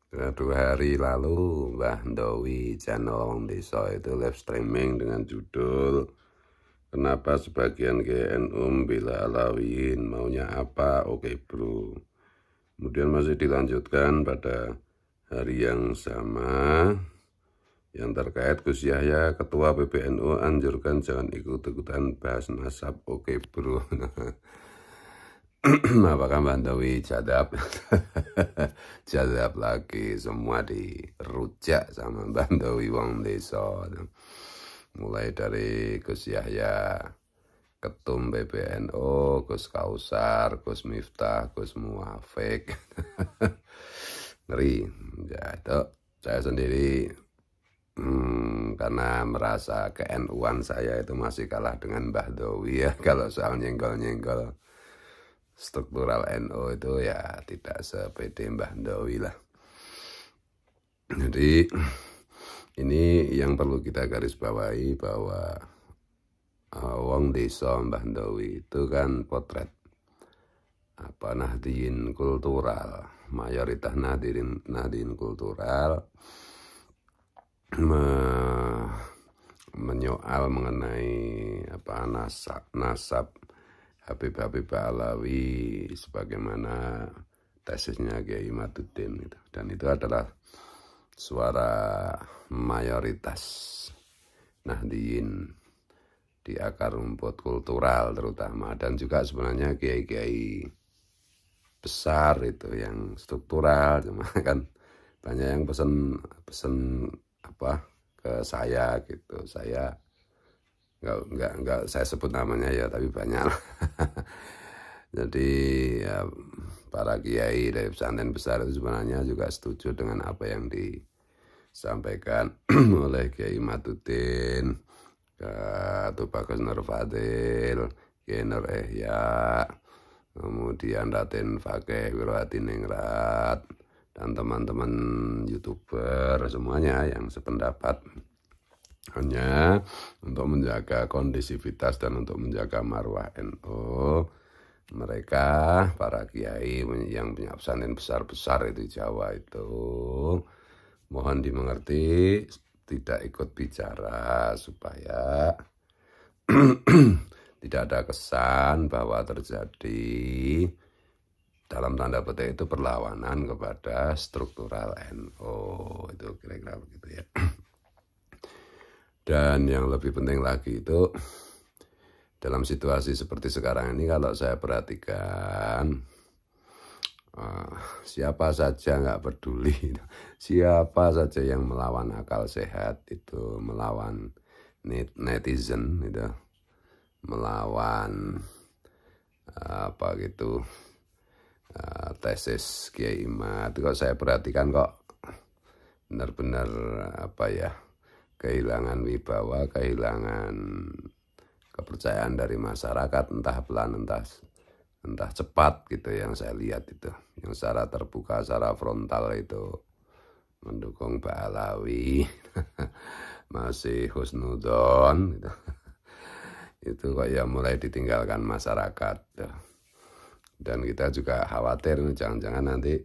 2 hari lalu Mbah Ndowi channel Wong Desa itu live streaming dengan judul "Kenapa sebagian GNU bela Alawiyin, maunya apa? Oke bro." Kemudian masih dilanjutkan pada hari yang sama yang terkait Gus Yahya, Ketua PBNU anjurkan jangan ikut-ikutan bahas nasab. Oke bro. Apakah Mbak Ndowi jadab? Jadab lagi, semua dirujak sama Mbak Ndowi Wong Desa. Mulai dari Gus Yahya, Ketum PBNU, Gus Kausar, Gus Miftah, Gus Muafik. Ngeri. Ya, itu saya sendiri karena merasa ke-NU-an saya itu masih kalah dengan Mbah Ndowi ya. Kalau soal nyenggol-nyenggol struktural NU itu ya tidak sepede Mbah Ndowi lah. Jadi ini yang perlu kita garis bawahi bahwa Wong Desa Mbah Ndowi itu kan potret Nahdien kultural, mayoritas Nahdien kultural menyoal mengenai nasab Habib Alawi sebagaimana tesisnya Kiai Imaduddin gitu. Dan itu adalah suara mayoritas Nahdien di akar rumput kultural terutama, dan juga sebenarnya kiai-kiai besar itu yang struktural, cuma kan banyak yang pesen ke saya gitu. Saya nggak saya sebut namanya ya, tapi banyak lah. Jadi ya, para kiai dari pesantren besar itu sebenarnya juga setuju dengan apa yang disampaikan oleh Kiai Imaduddin, Bagus Nur Fadil, Kiai Nur Ihya, kemudian Raden Fakih Wirwadiningrat, dan teman-teman YouTuber semuanya yang sependapat. Hanya untuk menjaga kondisivitas dan untuk menjaga marwah NU, mereka para kiai yang punya pesantren besar-besar itu di Jawa itu mohon dimengerti tidak ikut bicara supaya tidak ada kesan bahwa terjadi dalam tanda petik itu perlawanan kepada struktural NU. Itu kira-kira begitu ya. Dan yang lebih penting lagi itu dalam situasi seperti sekarang ini, kalau saya perhatikan siapa saja nggak peduli, siapa saja yang melawan akal sehat itu, melawan netizen itu, melawan tesis Kiai Imad, kok saya perhatikan kok benar-benar kehilangan wibawa, kehilangan kepercayaan dari masyarakat, entah pelan entah cepat gitu yang saya lihat itu. Yang secara terbuka, secara frontal itu mendukung Mbak Alawi, masih husnudon gitu. Itu kok ya mulai ditinggalkan masyarakat. Dan kita juga khawatir jangan-jangan nanti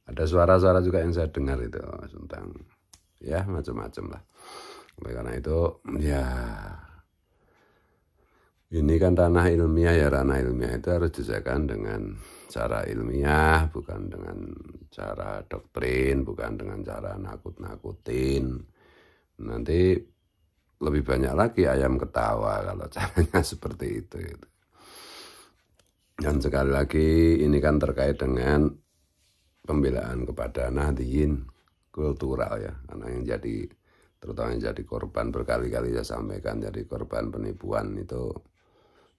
ada suara-suara juga yang saya dengar itu tentang ya macam-macam lah. Oleh karena itu ya ini kan ranah ilmiah ya, ranah ilmiah itu harus diselesaikan dengan cara ilmiah, bukan dengan cara doktrin, bukan dengan cara nakut-nakutin. Nanti lebih banyak lagi ayam ketawa kalau caranya seperti itu. Dan sekali lagi ini kan terkait dengan pembelaan kepada Nahdien kultural ya, karena yang terutama yang jadi korban berkali-kali saya sampaikan, jadi korban penipuan itu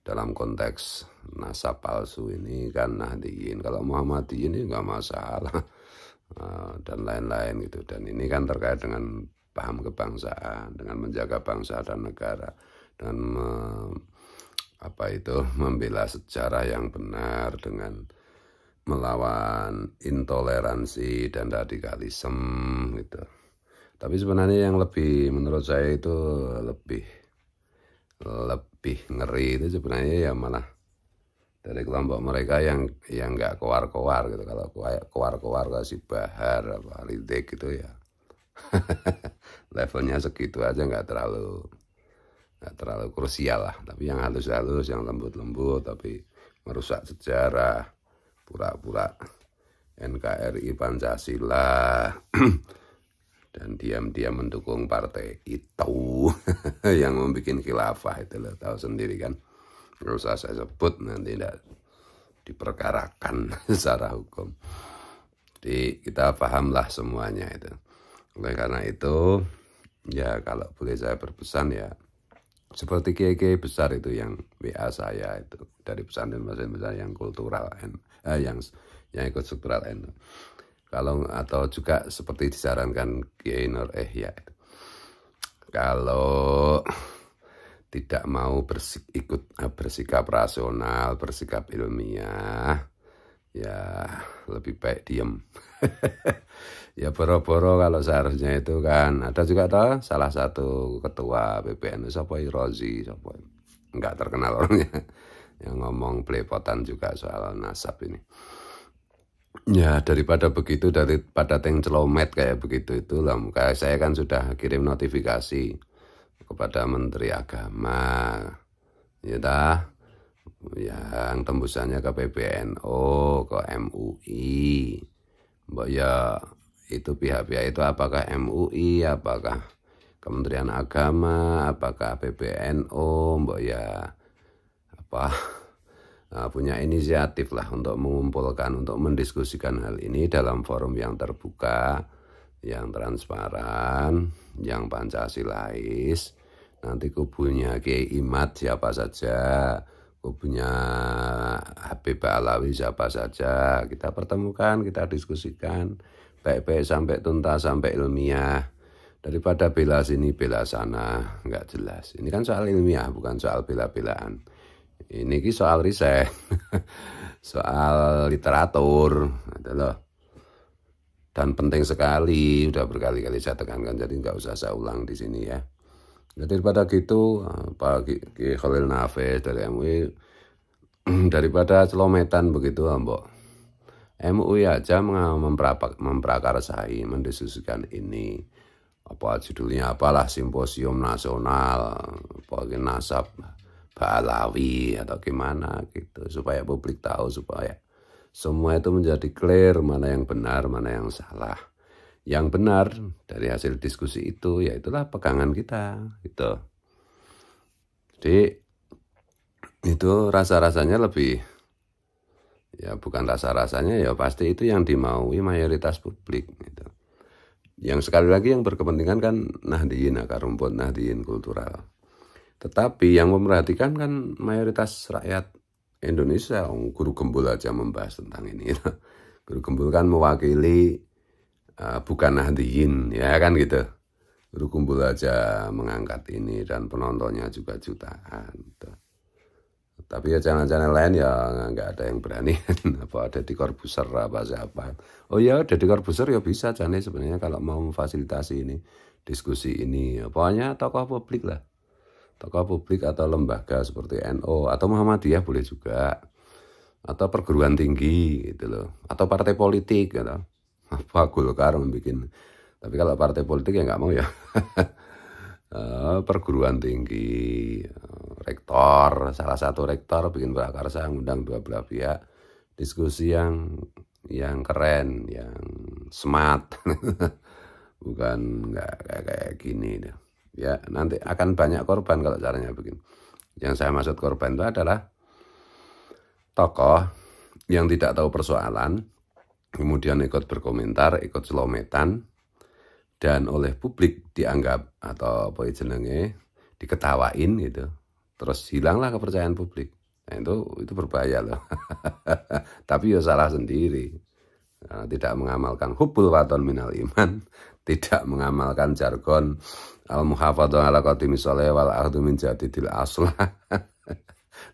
dalam konteks nasab palsu ini kan Nahdien. Kalau Muhammadiyin ini nggak masalah dan lain-lain gitu. Dan ini kan terkait dengan paham kebangsaan, dengan menjaga bangsa dan negara, dengan membela sejarah yang benar, dengan melawan intoleransi dan radikalisme gitu. Tapi sebenarnya yang menurut saya itu lebih ngeri itu sebenarnya ya malah dari kelompok mereka yang nggak kowar-kowar gitu. Kalau kowar-kowar kasih Bahar apa Ridik gitu ya levelnya segitu aja, nggak terlalu krusial lah. Tapi yang halus-halus, yang lembut-lembut tapi merusak sejarah, pura-pura NKRI Pancasila dan diam-diam mendukung partai itu yang membuat khilafah itu loh, tahu sendiri kan. Nggak usah saya sebut, nanti tidak diperkarakan secara hukum. Jadi kita pahamlah semuanya itu. Oleh karena itu ya kalau boleh saya berpesan ya seperti kiai-kiai besar itu yang WA saya itu dari pesantren-pesantren besar yang kultural yang ikut struktural kalau atau juga seperti disarankan Kiai Nur Ihya itu. Kalau tidak mau bersikap rasional, bersikap ilmiah, ya lebih baik diem. Ya boro-boro kalau seharusnya itu kan ada juga toh salah satu ketua BPN siapa Rozi, siapa enggak terkenal orangnya yang ngomong belepotan juga soal nasab ini. Ya daripada begitu, daripada celomet kayak begitu itulah. Kayak saya kan sudah kirim notifikasi kepada Menteri Agama, ya dah, yang tembusannya ke PBNU, ke MUI, mbak ya itu pihak-pihak itu apakah MUI, apakah Kementerian Agama, apakah PBNU, mbak ya apa? Punya inisiatif lah untuk mengumpulkan, untuk mendiskusikan hal ini dalam forum yang terbuka, yang transparan, yang Pancasilais. Nanti kubunya Kiai Imad siapa saja, kubunya Habib Alawi siapa saja, kita pertemukan, kita diskusikan baik-baik sampai tuntas, sampai ilmiah. Daripada bela sini bela sana, nggak jelas. Ini kan soal ilmiah, bukan soal bela-belaan. Ini soal riset, soal literatur, gitu loh. Dan penting sekali, udah berkali-kali saya tekankan, jadi nggak usah saya ulang di sini ya. Jadi daripada gitu, Pak Khalil Nafis dari MUI, daripada celometan begitu, Mbok. MUI aja memprakarsai, mendiskusikan ini. Apa judulnya apalah, simposium nasional, pokoknya nasab Alawi atau gimana gitu, supaya publik tahu, supaya semua itu menjadi clear mana yang benar, mana yang salah. Yang benar dari hasil diskusi itu ya itulah pegangan kita gitu. Jadi itu rasa-rasanya lebih, ya bukan rasa-rasanya, ya pasti itu yang dimaui mayoritas publik gitu. Yang sekali lagi yang berkepentingan kan Nahdien, akar rumput Nahdien kultural. Tetapi yang memperhatikan kan mayoritas rakyat Indonesia. Guru Gembul aja membahas tentang ini. Guru Gembul kan mewakili bukan Nahdien, ya kan gitu. Guru Gembul aja mengangkat ini dan penontonnya juga jutaan. Gitu. Tapi ya channel-channel lain ya nggak ada yang berani. Apa ada di Corbuzier apa siapa. Oh ya Deddy Corbuzier ya bisa channel sebenarnya kalau mau memfasilitasi ini, diskusi ini. Pokoknya tokoh publik lah. Tokoh publik atau lembaga seperti NU atau Muhammadiyah boleh juga, atau perguruan tinggi gitu loh, atau partai politik gitu. Apa Golkar membuat, tapi kalau partai politik ya nggak mau ya. Perguruan tinggi, rektor, salah satu rektor bikin prakarsa, ngundang dua belah pihak, diskusi yang keren, yang smart, bukan nggak kayak gini deh. Ya nanti akan banyak korban kalau caranya begini. Yang saya maksud korban itu adalah tokoh yang tidak tahu persoalan, kemudian ikut berkomentar, ikut celometan, dan oleh publik dianggap atau apa jenenge diketawain gitu. Terus hilanglah kepercayaan publik. Nah, itu berbahaya loh. Tapi ya salah sendiri. Nah, tidak mengamalkan hubbul waton minal iman, tidak mengamalkan jargon al-muhafadzah ala qadimi sholeh wal ahdu min jadidil aslah.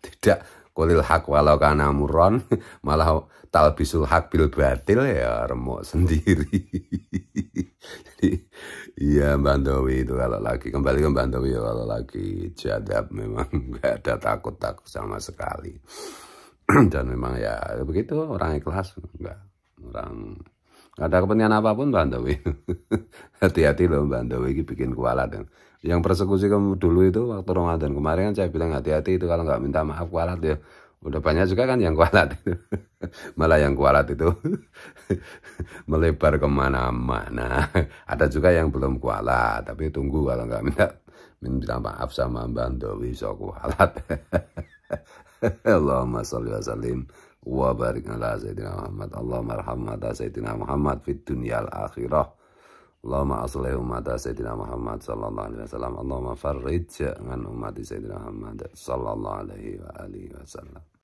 Tidak kulil haq walau kana murron, malah talbisul haq bil batil, ya remuk sendiri. Jadi iya Bandowi itu kalau lagi kembali ke Bandowi ya, kalau lagi jadab memang nggak ada takut-takut sama sekali. Dan memang ya begitu, orang ikhlas, enggak orang nggak ada kepentingan apapun Mbak Andowi. Hati-hati loh Mbak Andowi, ini bikin kualat. Yang persekusi kamu dulu itu waktu Ramadan kemarin kan saya bilang hati-hati itu kalau nggak minta maaf kualat ya. Udah banyak juga kan yang kualat itu. Malah yang kualat itu melebar kemana-mana. Ada juga yang belum kualat, tapi tunggu kalau nggak minta maaf sama Mbak Andowi so kualat. Allahumma sholli wa sallim wa barik ala sayyidina Muhammad. Allahumma arham mata sayyidina Muhammad fid dunyal akhirah. Allahumma aslih umat sayyidina Muhammad sallallahu alaihi wasallam. Allahumma farrij an umat sayyidina Muhammad sallallahu alaihi wa alihi wasallam.